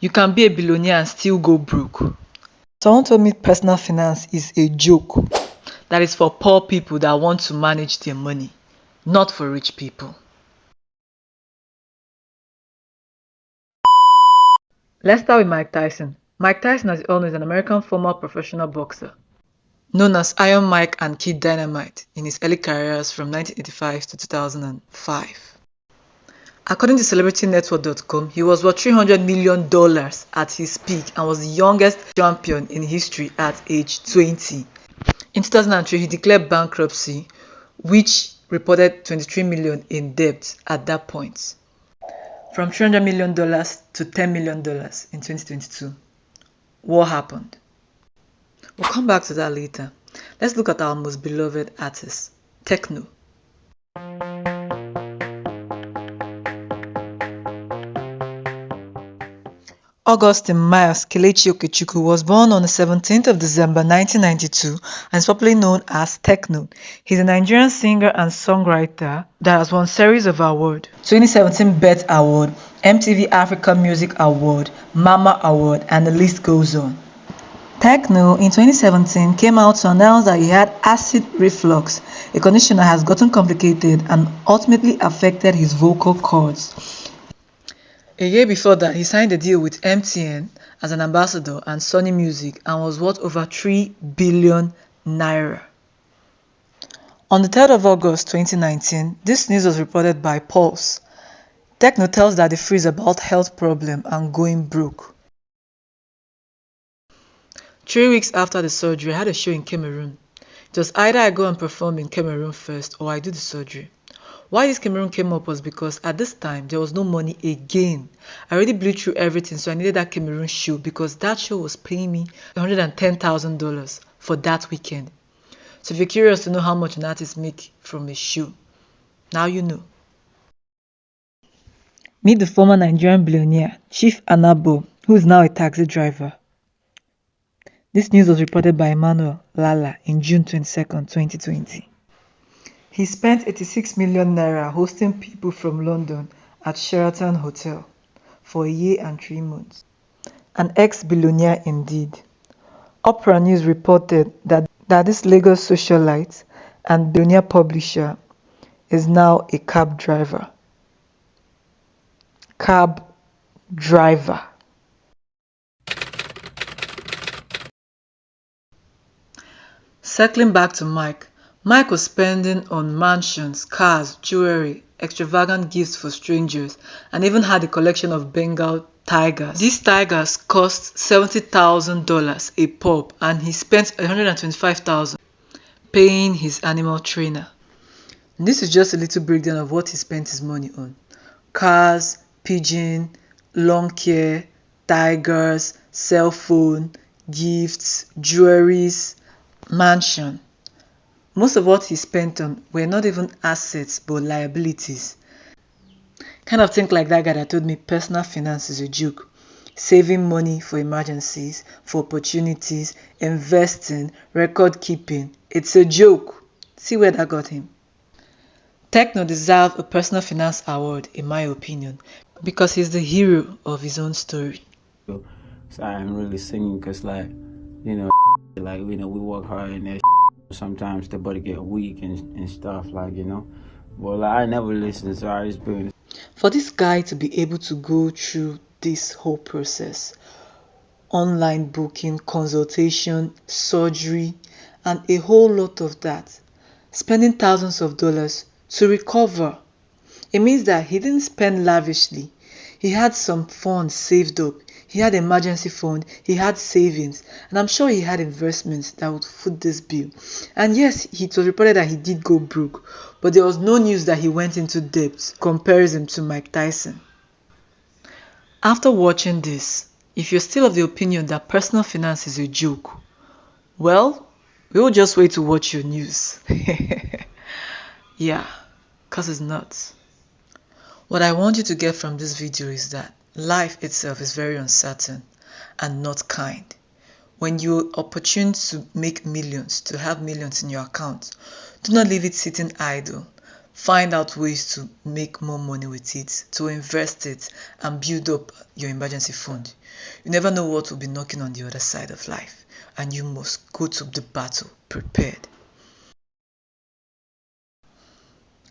You can be a billionaire and still go broke. Someone told me personal finance is a joke. That is for poor people that want to manage their money, not for rich people. Let's start with Mike Tyson. Mike Tyson, as you all know, is an American former professional boxer, known as Iron Mike and Kid Dynamite in his early careers from 1985 to 2005. According to CelebrityNetwork.com, he was worth $300 million at his peak and was the youngest champion in history at age 20. In 2003, he declared bankruptcy, which reported $23 million in debt at that point. From $300 million to $10 million in 2022. What happened? We'll come back to that later. Let's look at our most beloved artist, Tekno. Augustine Miles Kelechi Okechukwu was born on the 17th of December 1992 and is popularly known as Tekno. He's a Nigerian singer and songwriter that has won series of awards: 2017 BET Award, MTV Africa Music Award, Mama Award, and the list goes on. Tekno in 2017 came out to announce that he had acid reflux, a condition that has gotten complicated and ultimately affected his vocal cords. A year before that, he signed a deal with MTN as an ambassador and Sony Music and was worth over 3 billion naira. On the 3rd of August 2019, this news was reported by Pulse. Tekno tells Daddy Freeze about health problem and going broke. 3 weeks after the surgery, I had a show in Cameroon. It was either I go and perform in Cameroon first or I do the surgery. Why this Cameroon came up was because at this time there was no money again. I already blew through everything, so I needed that Cameroon show because that show was paying me $110,000 for that weekend. So if you're curious to know how much an artist makes from a show, now you know. Meet the former Nigerian billionaire, Chief Anabo, who is now a taxi driver. This news was reported by Emmanuel Lala in June 22nd, 2020. He spent 86 million naira hosting people from London at Sheraton Hotel for a year and 3 months. An ex-billionaire indeed. Opera News reported that this Lagos socialite and billionaire publisher is now a cab driver. Cab driver. Circling back to Mike. Mike was spending on mansions, cars, jewelry, extravagant gifts for strangers, and even had a collection of Bengal tigers. These tigers cost $70,000 a pop, and he spent $125,000 paying his animal trainer. And this is just a little breakdown of what he spent his money on: cars, pigeon, lawn care, tigers, cell phone, gifts, jewelries, mansion. Most of what he spent on were not even assets but liabilities. Kind of think like that guy that told me personal finance is a joke. Saving money for emergencies, for opportunities, investing, record keeping. It's a joke. See where that got him. Tekno deserves a personal finance award in my opinion because he's the hero of his own story. So I'm really singing because we work hard and that sometimes the body get weak and stuff but I never listen, so I just bring it. For this guy to be able to go through this whole process, online booking, consultation, surgery, and a whole lot of that, spending thousands of dollars to recover, it means that he didn't spend lavishly. He had some funds saved up. He had emergency fund, he had savings, and I'm sure he had investments that would foot this bill. And yes, it was reported that he did go broke, but there was no news that he went into debt comparison to Mike Tyson. After watching this, if you're still of the opinion that personal finance is a joke, well, we'll just wait to watch your news. Yeah, cause it's nuts. What I want you to get from this video is that life itself is very uncertain and not kind. When you're opportune to make millions, to have millions in your account, do not leave it sitting idle. Find out ways to make more money with it, to invest it, and build up your emergency fund. You never know what will be knocking on the other side of life, and you must go to the battle prepared.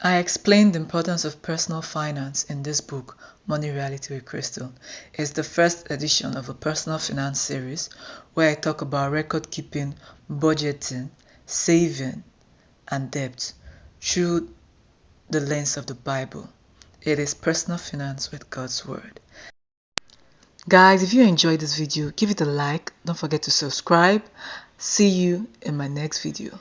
I explained the importance of personal finance in this book, Money Reality with Crystal. It's the first edition of a personal finance series where I talk about record keeping, budgeting, saving, and debt through the lens of the Bible. It is personal finance with God's Word. Guys, if you enjoyed this video, give it a like. Don't forget to subscribe. See you in my next video.